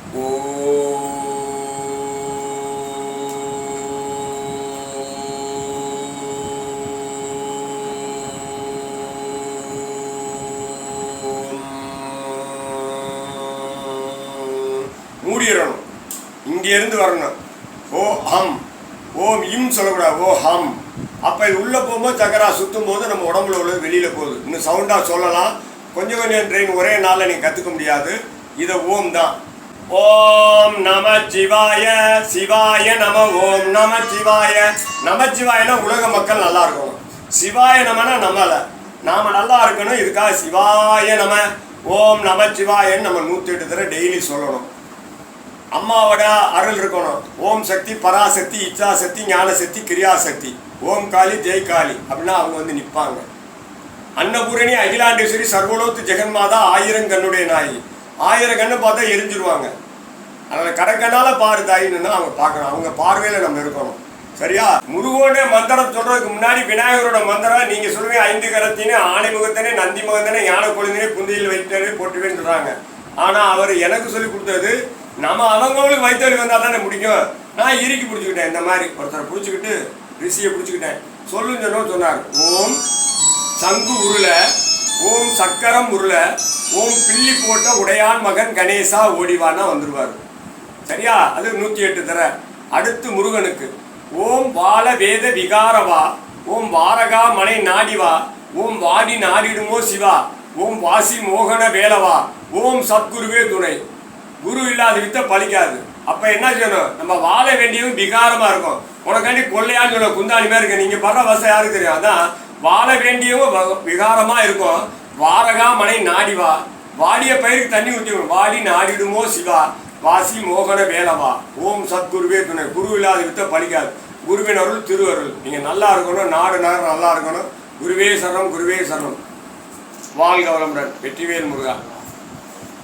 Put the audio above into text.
மூடிடணும். இங்கிருந்து வரணும். ஓ ஹம். ஓம் இம் சொல்லக்கூடாது. ஓ ஹம். அப்போ இது உள்ளே போகும்போது சக்கரா சுற்றும் போது நம்ம உடம்புல உள்ளது வெளியில் போகுது. இன்னும் சவுண்டாக சொல்லலாம். கொஞ்சம் கொஞ்சம் ட்ரெயின் ஒரே நாளில் நீங்கள் கற்றுக்க முடியாது. இதை ஓம் தான். ஓம் நம சிவாய. சிவாய நம. ஓம் நம சிவாய. நமச்சிவாயனா உலக மக்கள் நல்லா இருக்கணும். சிவாய நமனா நம்மளை நாம் நல்லா இருக்கணும். இதுக்காக சிவாய நம ஓம் நம சிவாயன்னு நம்ம 108 தடவை டெய்லி சொல்லணும். அம்மாவோட அருள் இருக்கணும். ஓம் சக்தி, பராசக்தி, இச்சாசக்தி, ஞானசக்தி, கிரியாசக்தி, ஓம் காளி, ஜெய் காளி அப்படின்னா அவங்க வந்து நிற்பாங்க. அன்னபூரணி, அகிலாண்டேஸ்வரி, சர்வலோத்து ஜெகன்மாதா, 1000 கண்ணுடைய நாயி. 1000 கண்ணை பார்த்தா எரிஞ்சிருவாங்க. அதனால் கடைக்கண்ணால் பாரு தாயின்னு அவங்க பார்க்கணும். அவங்க பார்வையில் நம்ம இருக்கணும். சரியா? முருகோட மந்திரம் சொல்றதுக்கு முன்னாடி விநாயகரோட மந்திரம் நீங்கள் சொல்லுவீங்க. 5 கரத்தினே, ஆணை முகத்தனே, நந்தி முகத்தனே, ஞான கொழுந்தினே, புந்தியில் வைத்தனே, போட்டுவேன்னு சொல்கிறாங்க. ஆனால் அவர் எனக்கு சொல்லி கொடுத்தது நம்ம அவங்களுக்கு வயிற்று வந்தால் தானே முடிக்கும். நான் இறுக்கி பிடிச்சிக்கிட்டேன். இந்த மாதிரி ஒருத்தரை பிடிச்சிக்கிட்டு ரிஷியை பிடிச்சிக்கிட்டேன். சொல்லுன்னு சொன்னார். ஓம் சங்கு உருள, ஓம் சக்கரம் உருள, ஓம் பில்லி போட்ட உடையான் மகன் கணேசா ஓடிவானா வந்துடுவார். சரியா? அது 108 தர. அடுத்து முருகனுக்கு ஓம் வாழ வேத விகாரவா, ஓம் வாரகா மனை நாடிவா, ஓம் வாடி நாடிடுமோ சிவா, ஓம் வாசி மோகன வேலவா, ஓம் சத்குருவே துணை. குரு இல்லாத வித்த பழிக்காது. அப்போ என்ன செய்யணும்? நம்ம வாழ வேண்டியதும் விகாரமாக இருக்கும். உனக்காண்டி கொள்ளையான்னு சொல்ல குந்தாணி மாதிரி இருக்கு. நீங்கள் படுற வசம் யாருக்கு தெரியும்? அதான் வாழ வேண்டியவும் விகாரமாக இருக்கும். வாரகா மனை நாடிவா, வாடிய பயிருக்கு தண்ணி ஊற்றிக்கணும். வாடி நாடிடுமோ சிவா, வாசி மோகன வேலவா, ஓம் சத்குருவே துணை. குரு இல்லாத வித்த பழிக்காது. குருவின் அருள் திருவருள். நீங்கள் நல்லா இருக்கணும். நாடு நல்லா இருக்கணும். குருவே சரணம், குருவே சரணம். வாழ்க வளமுடன். வெற்றிவேல் முருகா.